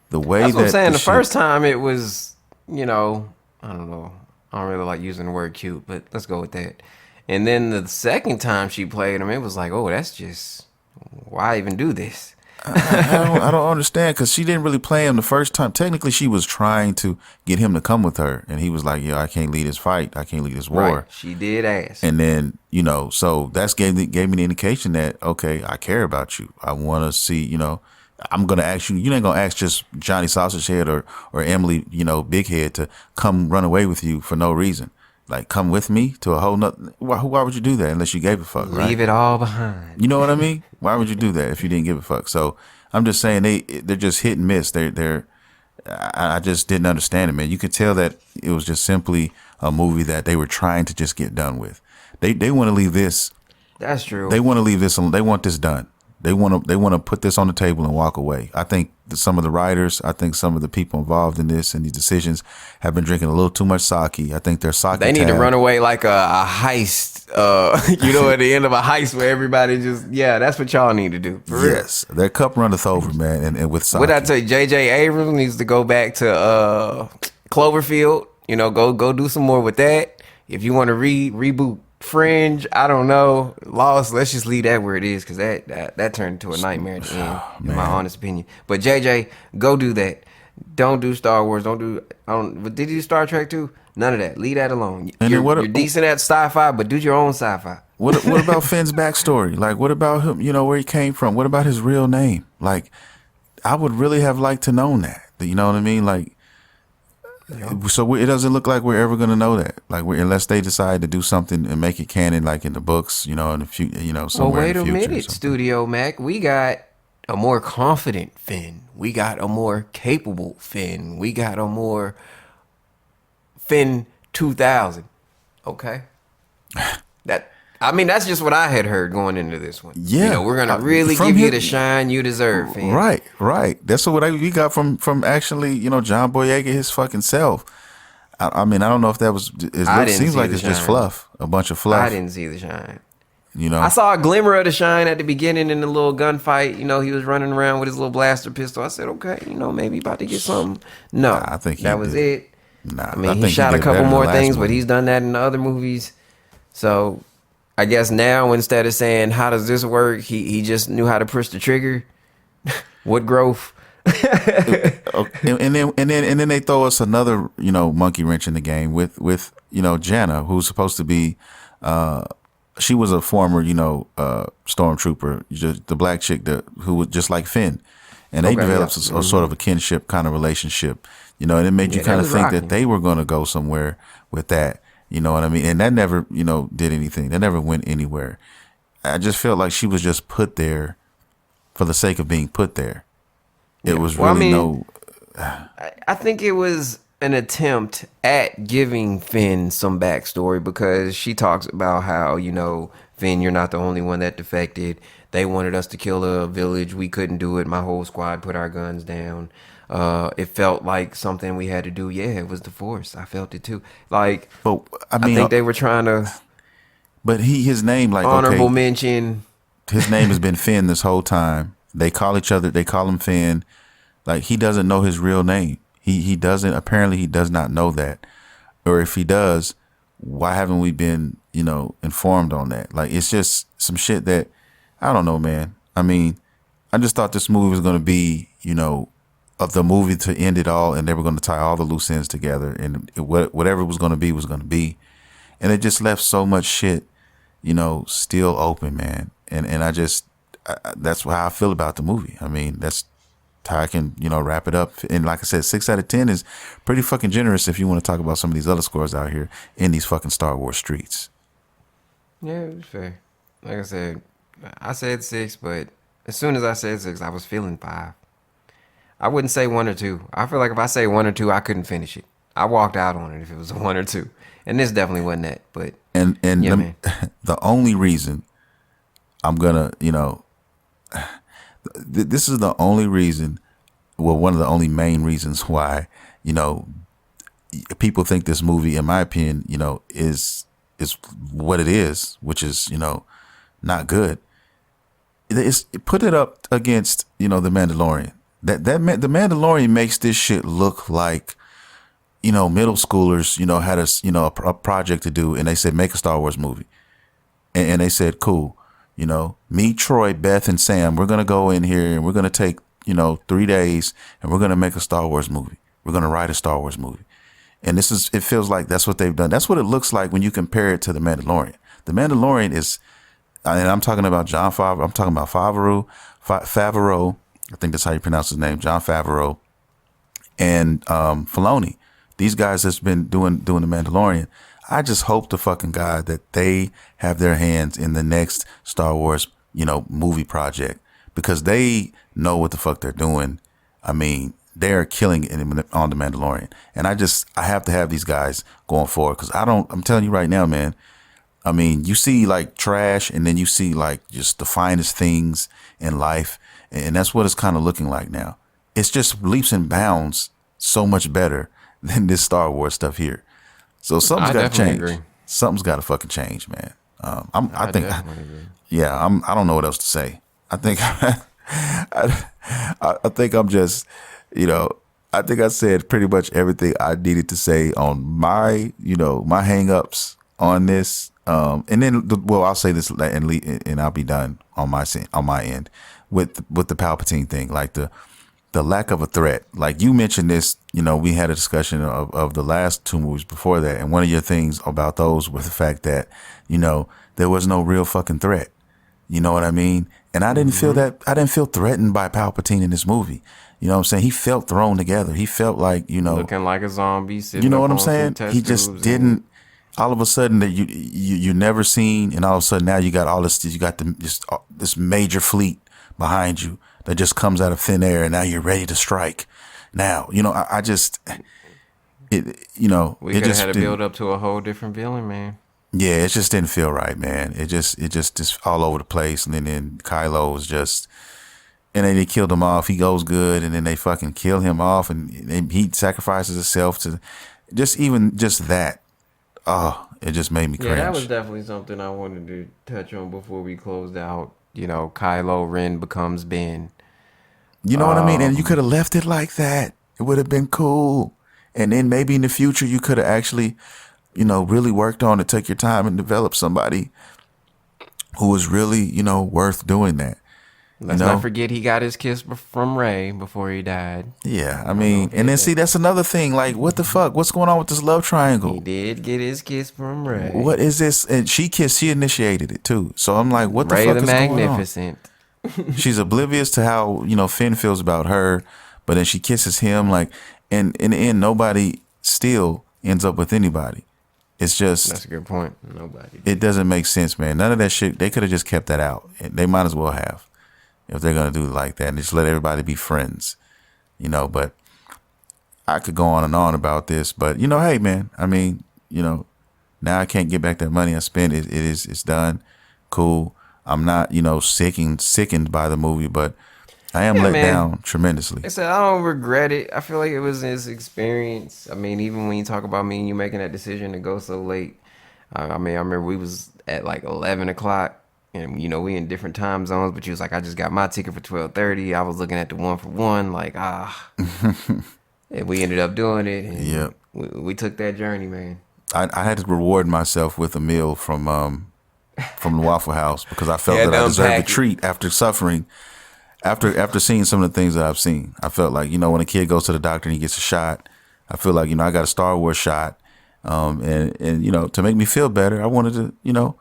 A: the way
B: that's
A: that...
B: what I'm saying. The first time it was, I don't know. I don't really like using the word cute, but let's go with that. And then the second time she played him, it was like, oh, that's just... why even do this?
A: I don't understand, because she didn't really play him the first time. Technically, she was trying to get him to come with her, and he was like, "Yeah, I can't lead this fight. I can't lead this war."
B: Right. She did ask,
A: and then so that's gave me the indication that okay, I care about you. I want to see I'm gonna ask you. You ain't gonna ask just Johnny Sausage Head or Emily, Big Head to come run away with you for no reason. Like, come with me to a whole nother. Why would you do that unless you gave a fuck? Right?
B: Leave it all behind.
A: You know what I mean? Why would you do that if you didn't give a fuck? So I'm just saying they're just hit and miss. I just didn't understand it, man. You could tell that it was just simply a movie that they were trying to just get done with. They want to leave this.
B: That's true.
A: They want to leave this. They want this done. They want to put this on the table and walk away. I think some of the writers, I think some of the people involved in this and these decisions have been drinking a little too much sake. I think they're sake.
B: They need to run away like a heist. At the end of a heist where everybody that's what y'all need to do.
A: Yes, their cup runneth over, man. And with sake.
B: What I tell you, J.J. Abrams needs to go back to Cloverfield. Go do some more with that. If you want to reboot Fringe, I don't know. Lost, let's just leave that where it is, because that turned into a nightmare at the end, in my honest opinion. But JJ, go do that. Don't do Star Wars. But did you do Star Trek too? None of that. Leave that alone. You're decent at sci-fi, but do your own sci-fi.
A: What about Finn's backstory? Like, what about him? Where he came from? What about his real name? Like, I would really have liked to know that. You know what I mean? Like. So it doesn't look like we're ever going to know that, like unless they decide to do something and make it canon, like in the books, in the future, somewhere in the future.
B: Well, wait a minute, Studio Mac. We got a more confident Finn. We got a more capable Finn. We got a more Finn 2000. Okay, that's just what I had heard going into this one.
A: Yeah,
B: we're gonna really give you the shine you deserve, Finn.
A: Right. That's what we got from actually, John Boyega his fucking self. I don't know if that was. It seems like it's just fluff, a bunch of fluff.
B: I didn't see the shine.
A: I
B: saw a glimmer of the shine at the beginning in the little gunfight. He was running around with his little blaster pistol. I said, okay, maybe about to get something. No,
A: I think
B: that was it.
A: Nah,
B: he shot a couple more things, but he's done that in the other movies. So I guess now instead of saying how does this work, he just knew how to push the trigger. What growth?
A: and then they throw us another monkey wrench in the game with Jana, who's supposed to be she was a former stormtrooper, the black chick who was just like Finn, and they developed a sort of a kinship kind of relationship, and it made you kind of think that they were going to go somewhere with that. You know what I mean? And that never, did anything. That never went anywhere. I just felt like she was just put there for the sake of being put there. It was really
B: I think it was an attempt at giving Finn some backstory, because she talks about how, Finn, you're not the only one that defected. They wanted us to kill a village. We couldn't do it. My whole squad put our guns down. It felt like something we had to do. Yeah, it was the Force. I felt it too. Like,
A: but
B: I think they were trying to.
A: But his name, like,
B: honorable mention.
A: His name has been Finn this whole time. They call him Finn. Like, he doesn't know his real name. He doesn't. Apparently, he does not know that. Or if he does, why haven't we been, informed on that? Like, it's just some shit that I don't know, man. I mean, I just thought this movie was going to be, of the movie to end it all, and they were going to tie all the loose ends together, and whatever it was going to be, and it just left so much shit, still open, man. And that's how I feel about the movie. I mean, that's how I can wrap it up. And like I said, 6 out of 10 is pretty fucking generous if you want to talk about some of these other scores out here in these fucking Star Wars streets.
B: Yeah, it was fair. Like I said 6, but as soon as I said 6, I was feeling 5. I wouldn't say 1 or 2. I feel like if I say 1 or 2, I couldn't finish it. I walked out on it if it was a 1 or 2, and this definitely wasn't that. But
A: the only reason I'm gonna, this is the only reason. Well, one of the only main reasons why people think this movie, in my opinion, is what it is, which is not good. Put it up against the Mandalorian. The Mandalorian makes this shit look like, middle schoolers, had a project to do, and they said, make a Star Wars movie. And they said, cool, me, Troy, Beth, and Sam, we're going to go in here and we're going to take, 3 days and we're going to make a Star Wars movie. We're going to write a Star Wars movie. And it feels like that's what they've done. That's what it looks like when you compare it to The Mandalorian. The Mandalorian is, and I'm talking about Jon Favreau, I'm talking about Favreau, I think that's how you pronounce his name, Jon Favreau, and Filoni. These guys that's been doing the Mandalorian. I just hope to fucking God that they have their hands in the next Star Wars, movie project, because they know what the fuck they're doing. I mean, they're killing it on the Mandalorian, and I have to have these guys going forward, because I'm telling you right now, man. I mean, you see like trash, and then you see like just the finest things in life, and that's what it's kind of looking like now. It's just leaps and bounds so much better than this Star Wars stuff here. So something's got to change.
B: Agree.
A: Something's got to fucking change, man. I think,
B: agree.
A: yeah, I don't know what else to say. I think, I think I'm just, I think I said pretty much everything I needed to say on my, my hang-ups on this. And then, I'll say this and I'll be done on my end with the Palpatine thing, like the lack of a threat. Like you mentioned this, we had a discussion of the last two movies before that, and one of your things about those was the fact that, there was no real fucking threat. You know what I mean? And I didn't feel that. I didn't feel threatened by Palpatine in this movie. You know what I'm saying? He felt thrown together. He felt like,
B: looking like a zombie.
A: You know what I'm saying? He just didn't. All of a sudden that you never seen, and all of a sudden now you got all this. You got this major fleet behind you that just comes out of thin air, and now you're ready to strike. Now, I just we
B: could have had to build up to a whole different villain, man.
A: Yeah, it just didn't feel right, man. It just all over the place, and then Kylo was just, and then they killed him off. He goes good, and then they fucking kill him off, and he sacrifices himself to just that. Oh, it just made me cringe.
B: Yeah, that was definitely something I wanted to touch on before we closed out. Kylo Ren becomes Ben.
A: You know what I mean? And you could have left it like that. It would have been cool. And then maybe in the future you could have actually, really worked on it, took your time and developed somebody who was really, worth doing that.
B: Let's not forget he got his kiss from Rey before he died.
A: Yeah, I mean, and then see, that's another thing. Like, what the fuck? What's going on with this love triangle?
B: He did get his kiss from Rey.
A: What is this? And she initiated it too. So I'm like, what the
B: Rey
A: fuck
B: the
A: is
B: Magnificent.
A: going on? She's oblivious to how, Finn feels about her, but then she kisses him. Like, and in the end, nobody still ends up with anybody. It's just,
B: that's a good point. Nobody.
A: It doesn't make sense, man. None of that shit. They could have just kept that out. They might as well have. If they're going to do it like that and just let everybody be friends, but I could go on and on about this, but hey man, I mean, now I can't get back that money I spent. It's done. Cool. I'm not, sickened by the movie, but I am let down tremendously.
B: I said, I don't regret it. I feel like it was his experience. I mean, even when you talk about me and you making that decision to go so late, I remember we was at like 11 o'clock. And we in different time zones, but you was like, I just got my ticket for 12:30. I was looking at the 1-for-1, like and we ended up doing it. And
A: yep.
B: we took that journey, man.
A: I had to reward myself with a meal from the Waffle House because I felt that I deserved a treat after suffering, after seeing some of the things that I've seen. I felt like when a kid goes to the doctor and he gets a shot, I feel like I got a Star Wars shot, and to make me feel better, I wanted to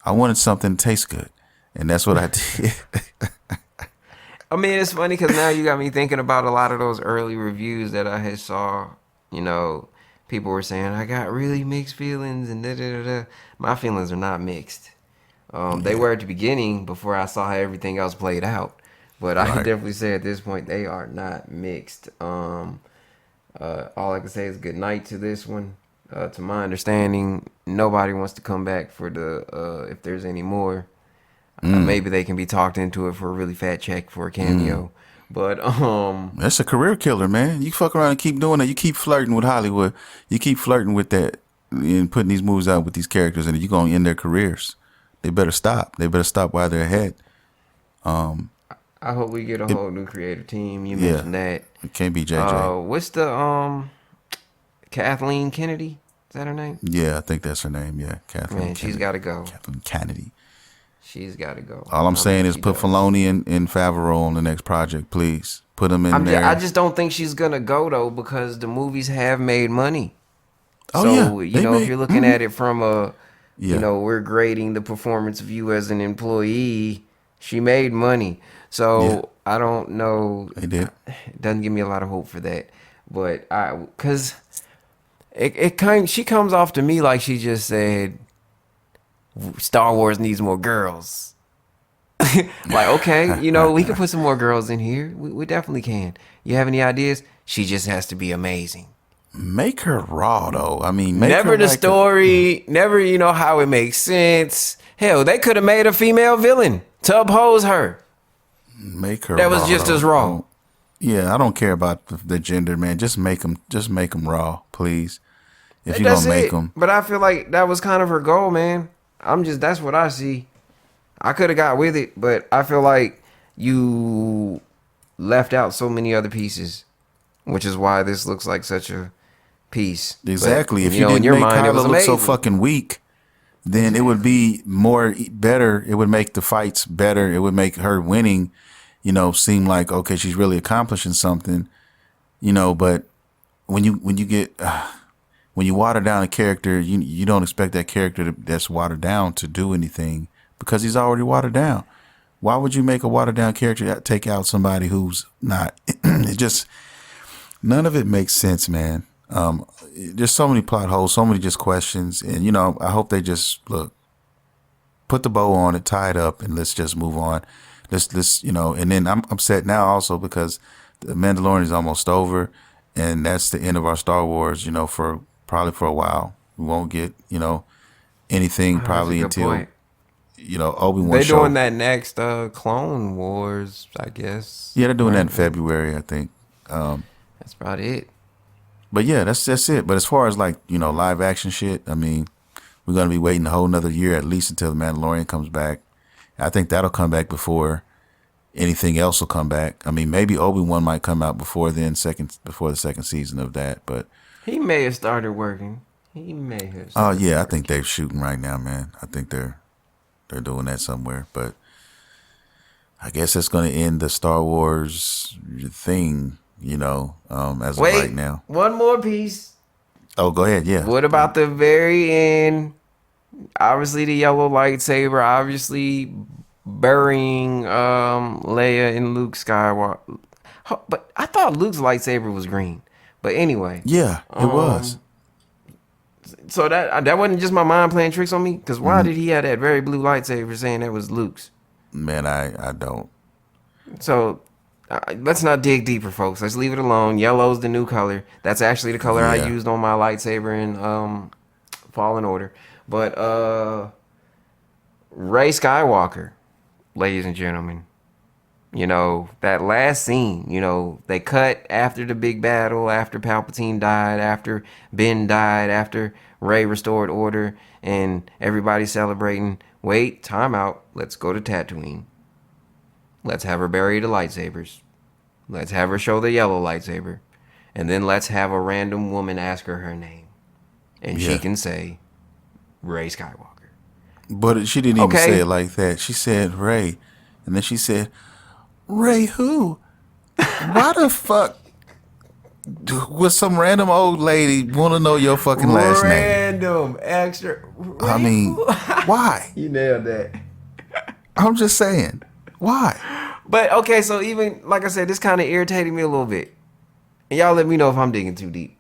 A: I wanted something to taste good, and that's what I did.
B: I mean, it's funny because now you got me thinking about a lot of those early reviews that I had saw. People were saying, I got really mixed feelings, and da-da-da-da. My feelings are not mixed. They were at the beginning before I saw how everything else played out. But I can definitely say at this point, they are not mixed. All I can say is good night to this one. To my understanding, nobody wants to come back for the if there's any more. Maybe they can be talked into it for a really fat check for a cameo. But
A: that's a career killer, man. You fuck around and keep doing that. You keep flirting with Hollywood. You keep flirting with that and putting these movies out with these characters, and you're gonna end their careers. They better stop. They better stop while they're ahead.
B: I hope we get a whole new creative team. You mentioned that.
A: It can't be JJ.
B: What's the Kathleen Kennedy? Is that her name?
A: Yeah, I think that's her name. Yeah, Kathleen.
B: Man, she's got to go.
A: Kathleen Kennedy.
B: She's got to go.
A: All I'm saying is put Filoni and Favreau on the next project, please. Put them in there.
B: I just don't think she's gonna go though because the movies have made money.
A: Oh,
B: so
A: yeah,
B: if you're looking at it from we're grading the performance of you as an employee. She made money. So I don't know.
A: They did.
B: It doesn't give me a lot of hope for that. But cause she comes off to me like she just said, Star Wars needs more girls. Like, okay, we can put some more girls in here. We definitely can. You have any ideas? She just has to be amazing.
A: Make her raw though. I mean,
B: never the story, never how it makes sense. Hell, they could have made a female villain to oppose her.
A: Make her
B: that was just as raw.
A: Yeah, I don't care about the gender, man. Just make them raw, please. If you're gonna make them.
B: But I feel like that was kind of her goal, man. That's what I see. I could have got with it, but I feel like you left out so many other pieces, which is why this looks like such a piece.
A: Exactly.
B: But,
A: if you didn't make Kylo look so
B: amazing.
A: fucking weak, then it would be better. It would make the fights better. It would make her winning, seem like, okay, she's really accomplishing something, but when you water down a character, you don't expect that character that's watered down to do anything because he's already watered down. Why would you make a watered down character take out somebody who's not? It just, none of it makes sense, man. There's so many plot holes, so many just questions. And, I hope they just put the bow on it, tie it up, and let's just move on. Let's and then I'm upset now also because the Mandalorian is almost over and that's the end of our Star Wars, for a while. We won't get, anything probably until,
B: point.
A: Obi-Wan
B: They're
A: show.
B: doing that next Clone Wars, I guess.
A: Yeah, they're doing that in February, I think.
B: That's about it.
A: But yeah, that's it. But as far as live action shit, I mean, we're going to be waiting a whole nother year at least until the Mandalorian comes back. I think that'll come back before anything else will come back. I mean, maybe Obi-Wan might come out before the second season of that, but
B: he may have started working. He may have.
A: Oh yeah, I think they're shooting right now, man. I think they're doing that somewhere, but I guess that's going to end the Star Wars thing, as of right now.
B: One more piece.
A: Oh, go ahead. Yeah.
B: What about the very end? Obviously, the yellow lightsaber, obviously burying Leia and Luke Skywalker. But I thought Luke's lightsaber was green. But anyway.
A: Yeah, it was.
B: So that wasn't just my mind playing tricks on me? Because why did he have that very blue lightsaber saying that was Luke's?
A: Man, I don't.
B: So let's not dig deeper, folks. Let's leave it alone. Yellow's the new color. That's actually the color I used on my lightsaber in Fallen Order. But Rey Skywalker, ladies and gentlemen, that last scene, they cut after the big battle, after Palpatine died, after Ben died, after Rey restored order, and everybody celebrating. Wait, time out. Let's go to Tatooine. Let's have her bury the lightsabers. Let's have her show the yellow lightsaber. And then let's have a random woman ask her name. And she can say, Rey Skywalker.
A: But she didn't even say it like that. She said Rey. And then she said, Rey who? Why the fuck would some random old lady want to know your fucking last name?
B: Random, extra. Rey
A: I mean, why?
B: You nailed that.
A: I'm just saying. Why?
B: But, okay, so even, like I said, this kind of irritated me a little bit. And y'all let me know if I'm digging too deep.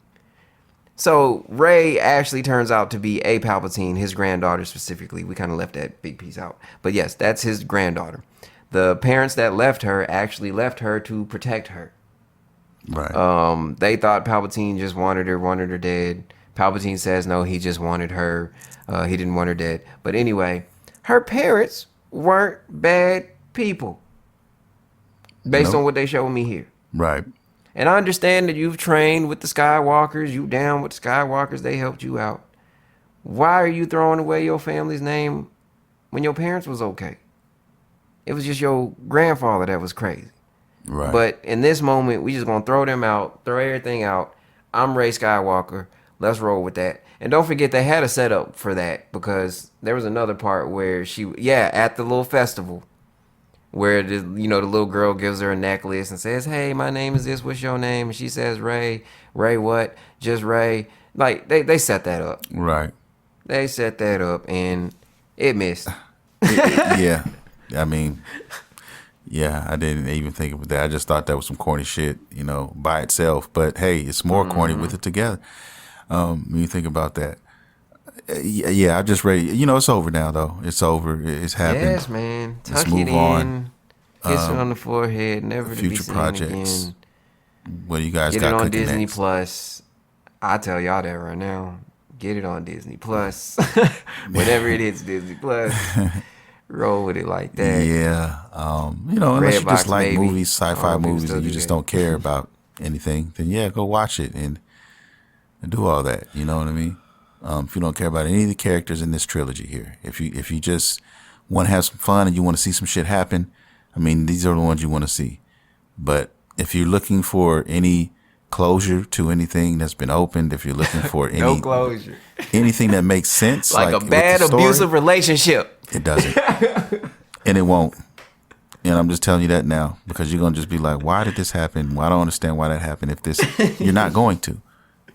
B: So, Rey actually turns out to be a Palpatine, his granddaughter specifically. We kind of left that big piece out. But yes, that's his granddaughter. The parents that left her actually left her to protect her.
A: Right.
B: They thought Palpatine just wanted her dead. Palpatine says no, he just wanted her. He didn't want her dead. But anyway, her parents weren't bad people. Based on what they showed me here.
A: Right.
B: And I understand that you've trained with the Skywalkers. You down with the Skywalkers. They helped you out. Why are you throwing away your family's name when your parents was okay? It was just your grandfather that was crazy.
A: Right.
B: But in this moment, we just going to throw them out, throw everything out. I'm Rey Skywalker. Let's roll with that. And don't forget, they had a setup for that because there was another part where at the little festival, where the little girl gives her a necklace and says, hey, my name is this, what's your name? And she says, Rey. Rey what? Just Rey. Like, they set that up.
A: Right.
B: They set that up, and it missed.
A: Yeah. I mean, Yeah, I didn't even think of that. I just thought that was some corny shit, by itself. But hey, it's more corny with it together. When you think about that. Yeah, I just ready. It's over now, though. It's over. It's happened.
B: Yes, man.
A: Let's
B: Tuck
A: move
B: it
A: on.
B: in. Kiss her on the forehead. Never to be
A: Future
B: seen
A: projects.
B: again.
A: What do you guys
B: Get
A: got
B: it on
A: cooking
B: Disney
A: next?
B: Plus. I tell y'all that right now. Get it on Disney Plus. Whenever it hits Disney Plus, roll with it like that.
A: Yeah, unless you just
B: Redbox,
A: like
B: maybe.
A: movies,
B: I don't know
A: sci-fi
B: if people
A: movies,
B: still
A: and you
B: do
A: just
B: that.
A: don't care about anything, then yeah, go watch it and do all that. You know what I mean? If you don't care about any of the characters in this trilogy here, if you just want to have some fun and you want to see some shit happen, I mean, these are the ones you want to see. But if you're looking for any closure to anything that's been opened, if you're looking for
B: No closure.
A: anything that makes sense,
B: Like a
A: with the
B: bad
A: story,
B: abusive relationship.
A: it doesn't, and it won't. And I'm just telling you that now because you're gonna just be like, why did this happen? Well, I don't understand why that happened. If this, you're not going to.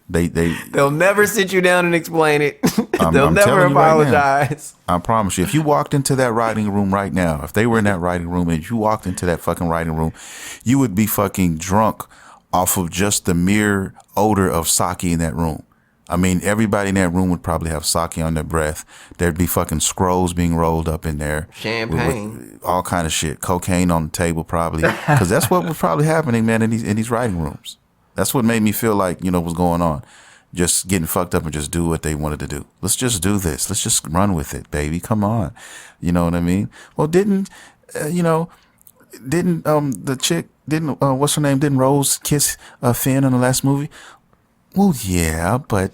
B: They'll never sit you down and explain it. They'll
A: I'm
B: never
A: telling you right now.
B: apologize.
A: I promise you, if you walked into that writing room right now, if they were in that writing room and you walked into that fucking writing room, you would be fucking drunk off of just the mere odor of sake in that room. I mean, everybody in that room would probably have sake on their breath. There'd be fucking scrolls being rolled up in there.
B: Champagne.
A: With all kind of shit. Cocaine on the table probably. Because that's what was probably happening, man, in these writing rooms. That's what made me feel like, was going on. Just getting fucked up and just do what they wanted to do. Let's just do this. Let's just run with it, baby. Come on. You know what I mean? Well, didn't the chick, what's her name? Didn't Rose kiss Finn in the last movie? Well, yeah, but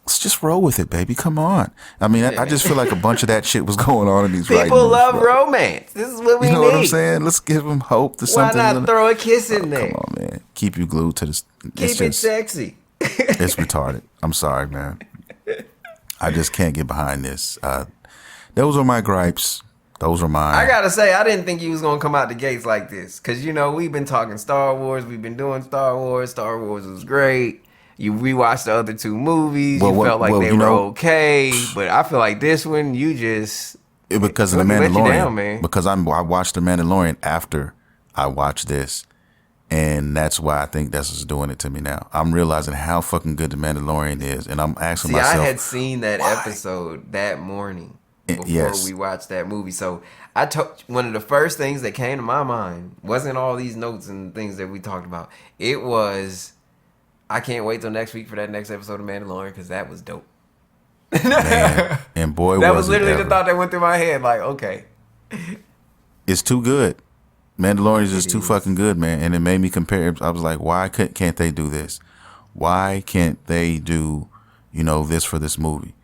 A: let's just roll with it, baby. Come on. I mean, I just feel like a bunch of that shit was going on in these writing
B: People
A: rooms,
B: love
A: bro.
B: romance. This is what we
A: You know
B: need.
A: what I'm saying? Let's give them hope to
B: Why
A: something.
B: not throw a kiss in there?
A: Come on, man. Keep you glued to this.
B: Keep it sexy.
A: It's retarded. I'm sorry, man. I just can't get behind this. Those are my gripes. Those are mine.
B: I gotta say, I didn't think he was gonna come out the gates like this. Cause we've been talking Star Wars. We've been doing Star Wars. Star Wars was great. You rewatched the other two movies. You felt like they were okay. But I feel like this one, you just...
A: because of the
B: let you
A: Mandalorian.
B: down, man.
A: Because I watched the Mandalorian after I watched this. And that's why I think that's what's doing it to me now. I'm realizing how fucking good the Mandalorian is. And I'm asking myself...
B: I had seen that episode that morning before we watched that movie. So one of the first things that came to my mind wasn't all these notes and things that we talked about. It was... I can't wait till next week for that next episode of Mandalorian because that was dope.
A: Man, and boy,
B: that was literally the thought that went through my head. Like, okay,
A: it's too good. Mandalorian is just too fucking good, man. And it made me compare. I was like, why can't they do this? Why can't they do, this for this movie?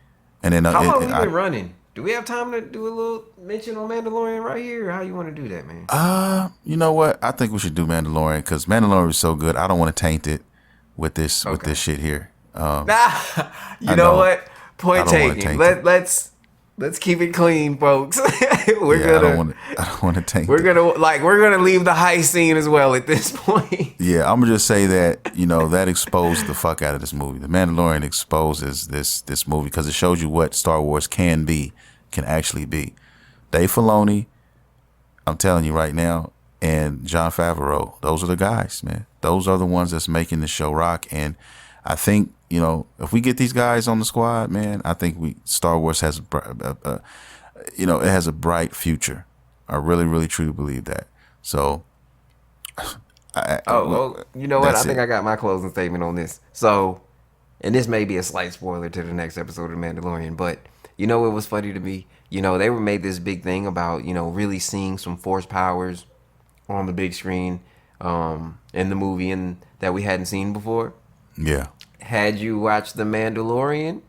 A: And then
B: how long have we been running? Do we have time to do a little mention on Mandalorian right here? Or how you want to do that, man?
A: You know what? I think we should do Mandalorian because Mandalorian is so good. I don't want to taint it with this shit here.
B: You know what? Point taken. Let's keep it clean, folks. I don't want to taint. We're gonna leave the heist scene as well at this point.
A: Yeah, I'm gonna just say that that exposed the fuck out of this movie. The Mandalorian exposes this movie because it shows you what Star Wars can actually be. Dave Filoni, I'm telling you right now, and Jon Favreau, those are the guys, man. Those are the ones that's making the show rock. And I think, if we get these guys on the squad, man, I think Star Wars has, it has a bright future. I really, really, truly believe that. So,
B: you know what? I think I got my closing statement on this. So, and this may be a slight spoiler to the next episode of Mandalorian, but it was funny to me. They were made this big thing about, really seeing some force powers on the big screen in the movie and that we hadn't seen before.
A: Yeah.
B: Had you watched The Mandalorian,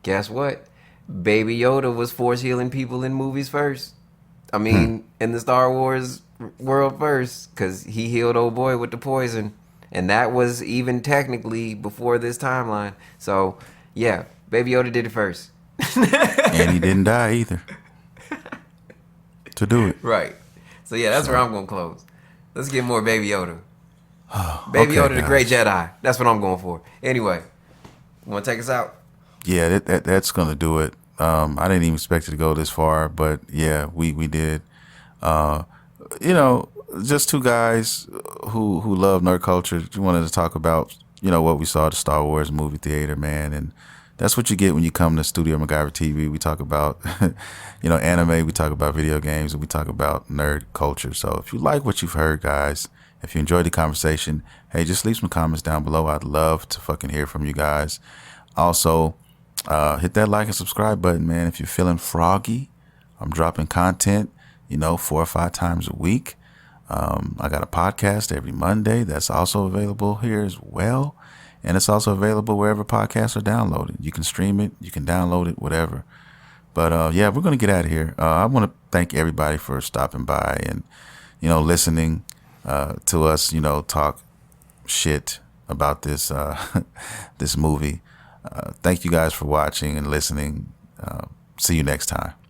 B: guess what? Baby Yoda was force healing people in movies first. I mean, in the Star Wars world first, because he healed old boy with the poison. And that was even technically before this timeline. So, yeah, Baby Yoda did it first.
A: And he didn't die either. To do it.
B: Right. So, yeah, that's where I'm going to close. Let's get more Baby Yoda. Baby Yoda, the Great Jedi. That's what I'm going for. Anyway, you want to take us out?
A: Yeah, that's going to do it. I didn't even expect it to go this far, but yeah, we did. just two guys who love nerd culture. We wanted to talk about, what we saw at the Star Wars movie theater, man. And that's what you get when you come to Studio MacGyver TV. We talk about, anime. We talk about video games, and we talk about nerd culture. So if you like what you've heard, guys, if you enjoyed the conversation, hey, just leave some comments down below. I'd love to fucking hear from you guys. Also, hit that like and subscribe button, man. If you're feeling froggy, I'm dropping content, 4 or 5 times a week. I got a podcast every Monday that's also available here as well. And it's also available wherever podcasts are downloaded. You can stream it, you can download it, whatever. But we're going to get out of here. I want to thank everybody for stopping by and, listening to us, talk shit about this this movie. Thank you guys for watching and listening. See you next time.